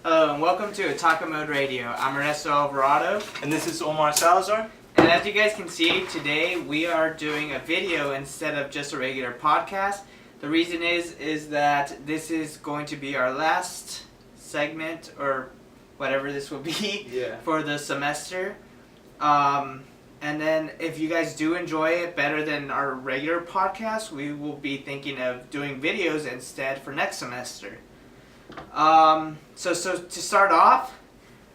Hello and welcome to Otaku Radio. I'm Ernesto Alvarado. And this is Omar Salazar. And as you guys can see, today we are doing a video instead of just a regular podcast. The reason is that this is going to be our last segment, or whatever this will be, for the semester. And then if you guys do enjoy it better than our regular podcast, we will be thinking of doing videos instead for next semester. So to start off,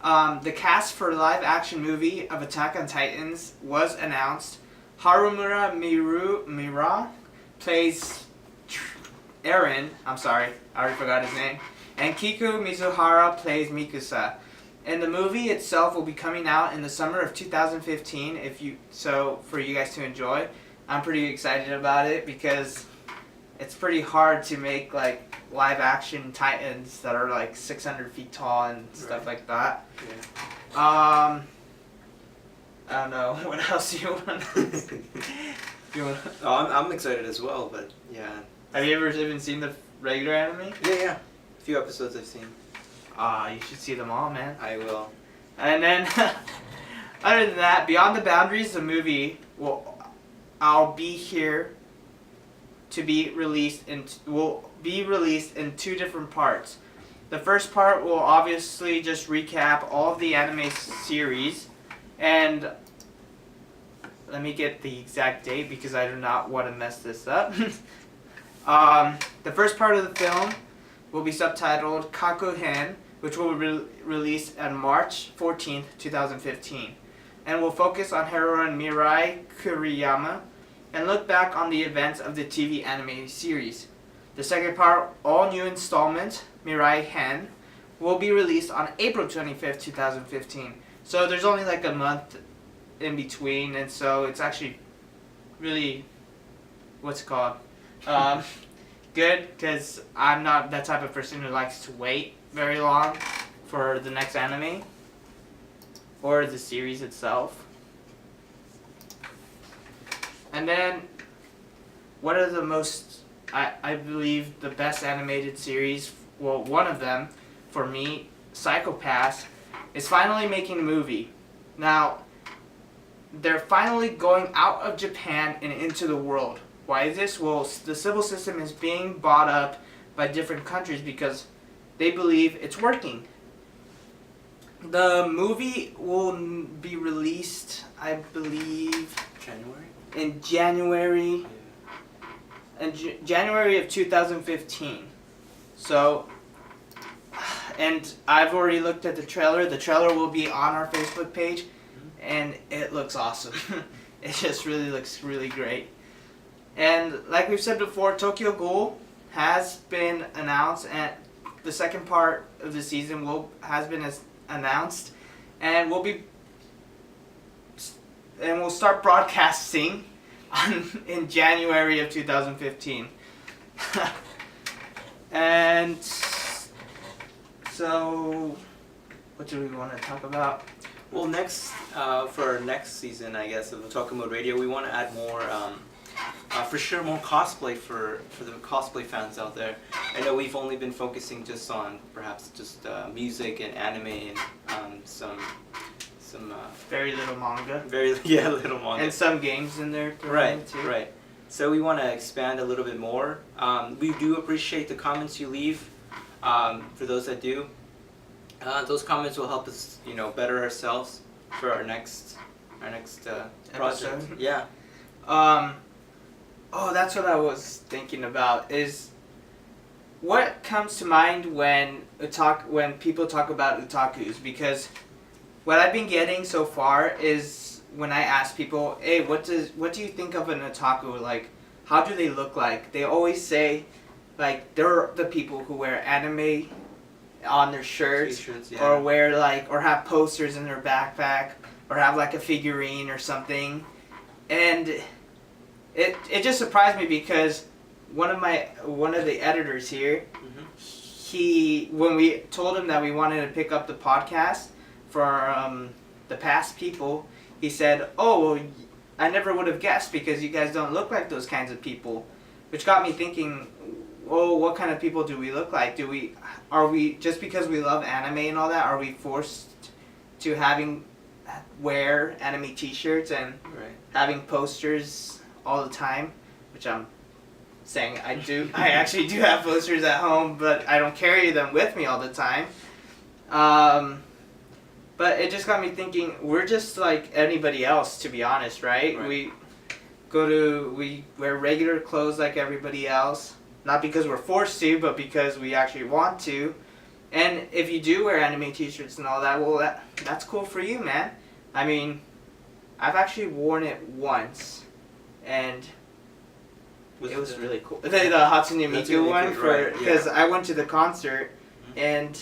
the cast for live action movie of Attack on Titans was announced. Harumura Mira plays Eren, I already forgot his name, and Kiku Mizuhara plays Mikusa. And the movie itself will be coming out in the summer of 2015. For you guys to enjoy. I'm pretty excited about it because it's pretty hard to make like live action Titans that are like 600 feet tall and stuff like that. Yeah. I don't know. What else do you want? I'm excited as well, but yeah. Have you ever even seen the regular anime? Yeah. A few episodes I've seen. You should see them all, man. I will. And then, other than that, Beyond the Boundaries, the movie, I'll be here to be released will be released in two different parts. The first part will obviously just recap all of the anime series, and let me get the exact date because I do not want to mess this up. The first part of the film will be subtitled Kakuhen, which will be released on March 14th, 2015, and will focus on heroine Mirai Kuriyama and look back on the events of the TV anime series. The second part, all new installment, Mirai Hen, will be released on April 25th, 2015. So there's only like a month in between, and so it's actually really, good, because I'm not that type of person who likes to wait very long for the next anime or the series itself. And then, what are the most, I believe, the best animated series, well, one of them, for me, Psycho Pass, is finally making a movie. Now, they're finally going out of Japan and into the world. Why is this? Well, the civil system is being bought up by different countries because they believe it's working. The movie will be released, I believe, in January of 2015. So, and I've already looked at the trailer. The trailer will be on our Facebook page, and it looks awesome. It just really looks really great. And like we've said before, Tokyo Ghoul has been announced, and the second part of the season has been announced, and we'll start broadcasting in January of 2015. And so, what do we want to talk about? Well, next for our next season, I guess, of Otaku Radio, we want to add more. For sure, more cosplay for the cosplay fans out there. I know we've only been focusing just on perhaps just music and anime and some very little manga. Little manga. And some games in there. Too. Right. So we want to expand a little bit more. We do appreciate the comments you leave. For those that do, those comments will help us, better ourselves for our next project. Yeah. That's what I was thinking about, is what comes to mind when people talk about otakus, because what I've been getting so far is when I ask people, hey, what do you think of an otaku? Like, how do they look like? They always say, like, they're the people who wear anime on their shirts, or or have posters in their backpack, or have like a figurine or something. And it just surprised me because one of the editors here, when we told him that we wanted to pick up the podcast for the past people, he said, "Oh, well, I never would have guessed because you guys don't look like those kinds of people," which got me thinking, oh, what kind of people do we look like? Are we just because we love anime and all that? Are we forced to wear anime T-shirts and Right. having posters all the time? Which I'm saying I do. I actually do have posters at home, but I don't carry them with me all the time. But it just got me thinking. We're just like anybody else, to be honest, right? Right. We wear regular clothes like everybody else. Not because we're forced to, but because we actually want to. And if you do wear anime T-shirts and all that, well, that's cool for you, man. I mean, I've actually worn it once, and it was really cool. The Hatsune Miku one, because I went to the concert, and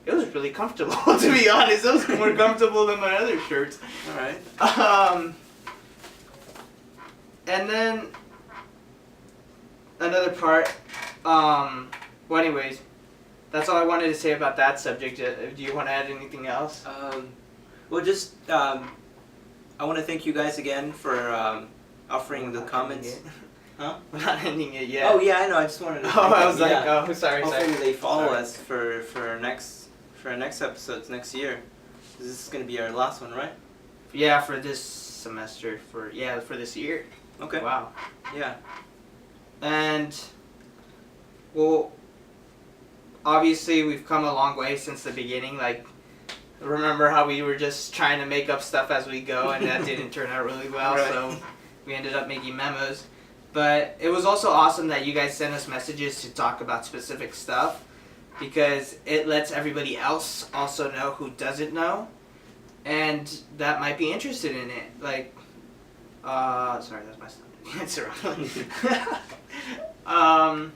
it was really comfortable. To be honest, it was more comfortable than my other shirts. All right. And then another part. Well, anyways. That's all I wanted to say about that subject. Do you want to add anything else? Well, just I want to thank you guys again for offering the comments. Huh? We're not ending it yet. Oh yeah, I know. I just wanted to. Oh, I was like, oh, sorry. Hopefully they follow us for our next episodes next year. This is gonna be our last one, right? Yeah, for this semester. For this year. Okay. Wow. Yeah. And well, obviously we've come a long way since the beginning. Like, remember how we were just trying to make up stuff as we go, and that didn't turn out really well. Right. So we ended up making memos. But it was also awesome that you guys sent us messages to talk about specific stuff, because it lets everybody else also know who doesn't know, and that might be interested in it. Like, sorry, that's my son. It's around.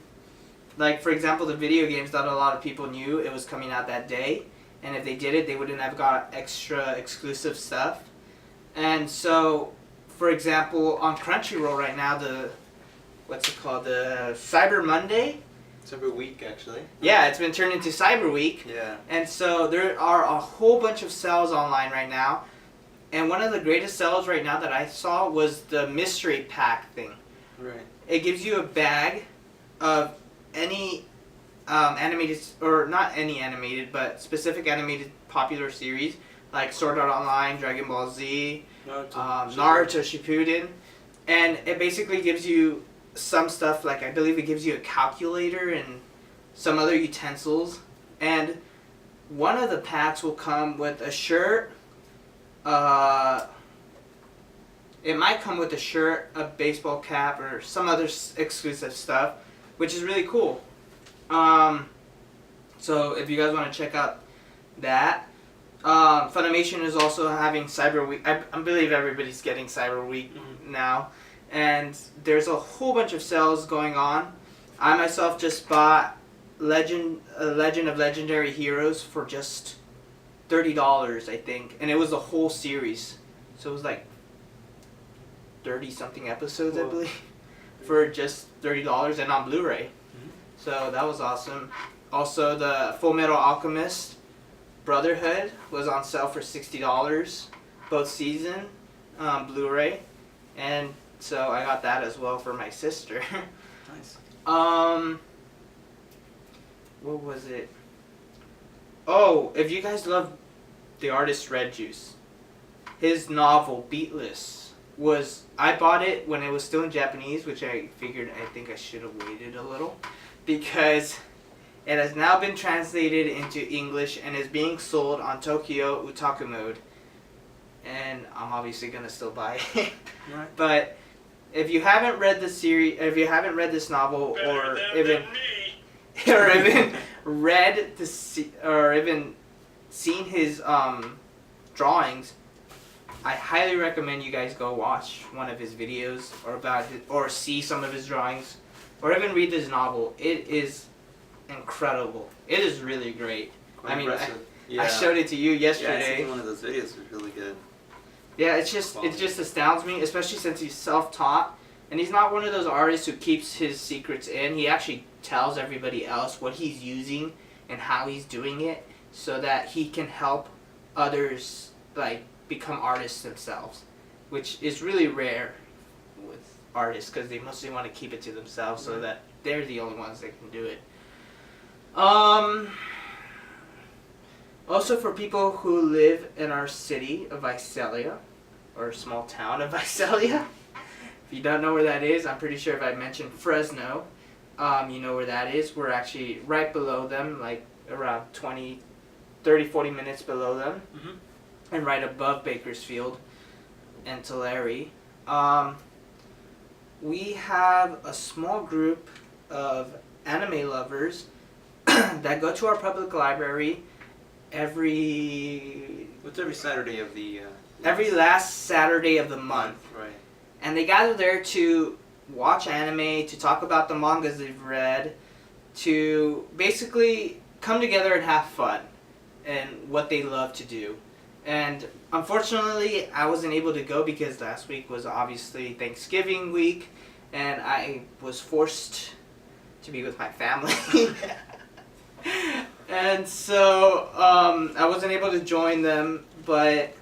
Like, for example, the video games that a lot of people knew it was coming out that day, and if they did it, they wouldn't have got extra exclusive stuff. And so, for example, on Crunchyroll right now, the Cyber Monday? Cyber Week, actually. Yeah, it's been turned into Cyber Week. Yeah. And so there are a whole bunch of sales online right now. And one of the greatest sales right now that I saw was the mystery pack thing. Right. It gives you a bag of any animated, or not any animated, but specific animated popular series, like Sword Art Online, Dragon Ball Z, Naruto Shippuden. And it basically gives you some stuff, like I believe it gives you a calculator and some other utensils. And one of the packs will come with a shirt. It might come with a shirt, a baseball cap, or some other exclusive stuff, which is really cool. So if you guys want to check out that, Funimation is also having Cyber Week. I believe everybody's getting Cyber Week now, and there's a whole bunch of sales going on. I myself just bought Legend of Legendary Heroes for just $30, I think, and it was a whole series, so it was like 30-something episodes, I believe, for just $30 and on Blu-ray. So that was awesome. Also, the Full Metal Alchemist Brotherhood was on sale for $60, both season, Blu-ray, and so I got that as well for my sister. Nice. What was it? Oh, if you guys love the artist Red Juice, his novel Beatless I bought it when it was still in Japanese, which I think I should have waited a little, because it has now been translated into English and is being sold on Tokyo Otaku Mode, and I'm obviously gonna still buy it. Right. But if you haven't read the series, if you haven't read this novel, or even seen his drawings, I highly recommend you guys go watch one of his videos, or see some of his drawings, or even read this novel. It is incredible. It is really great. Quite I mean, impressive. I showed it to you Yeah, I yesterday. seen one of those videos. Was really good. Yeah, it just astounds me, especially since he's self-taught, and he's not one of those artists who keeps his secrets in. He actually tells everybody else what he's using and how he's doing it, so that he can help others become artists themselves, which is really rare with artists, because they mostly want to keep it to themselves so that they're the only ones that can do it. Also for people who live in our city of Visalia, or small town of Visalia, if you don't know where that is, I'm pretty sure if I mentioned Fresno, you know where that is. We're actually right below them, like around 30, 40 minutes below them, and right above Bakersfield and Tulare. We have a small group of anime lovers that go to our public library every Saturday of the every last Saturday of the month. Right. And they gather there to watch anime, to talk about the mangas they've read, to basically come together and have fun and what they love to do. And unfortunately, I wasn't able to go because last week was obviously Thanksgiving week, and I was forced to be with my family. And so I wasn't able to join them, but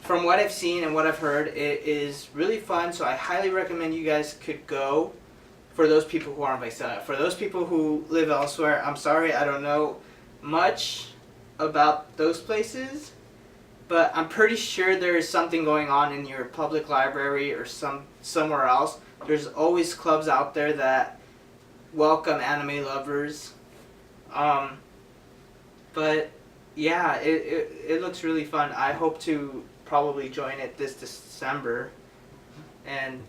from what I've seen and what I've heard, it is really fun, so I highly recommend you guys could go for those people who are in Visalia. For those people who live elsewhere, I'm sorry, I don't know much about those places, but I'm pretty sure there is something going on in your public library or somewhere else. There's always clubs out there that welcome anime lovers. But yeah, it looks really fun. I hope to probably join it this December and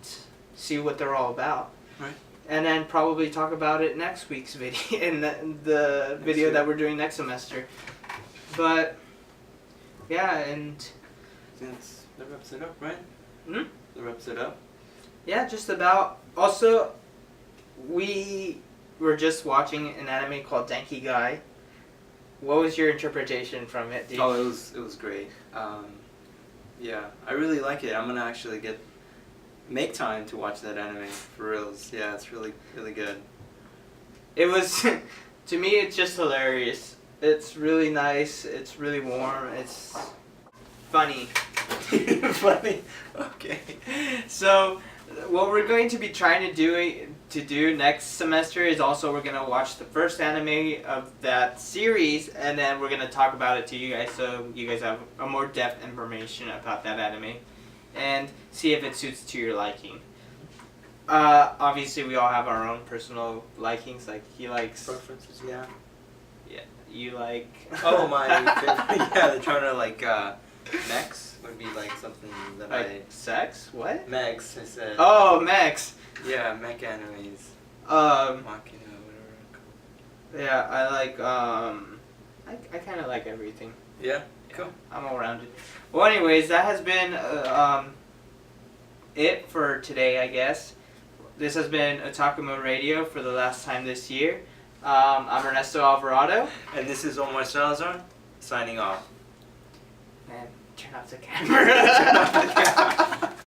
see what they're all about. Right. And then probably talk about it next week's video, in the video that we're doing next semester. But yeah, and that wraps it up, right? Hmm? That wraps it up. Yeah, just about. Also, we were just watching an anime called Denki Guy. What was your interpretation from it? Oh, it was great. Yeah, I really like it. I'm gonna actually make time to watch that anime for reals. Yeah, it's really good. It was, to me, it's just hilarious. It's really nice. It's really warm. It's funny. Funny. Okay. So, what we're going to be trying to do next semester is also we're gonna watch the first anime of that series, and then we're gonna talk about it to you guys, so you guys have a more depth information about that anime, and see if it suits to your liking. Obviously, we all have our own personal likings. Like he likes Preferences, yeah. Yeah, you like. Oh, my favorite. Yeah, they're trying to like mechs would be like something that like sex? What? Mechs, I said. Oh, mechs. Yeah, mech animes. Um. Machina, whatever. Yeah, I like. I kind of like everything. Yeah. Cool. I'm all rounded. Well, anyways, that has been it for today, I guess. This has been Otaku Radio for the last time this year. I'm Ernesto Alvarado. And this is Omar Salazar, signing off. Man, turn off the camera. Turn off the camera.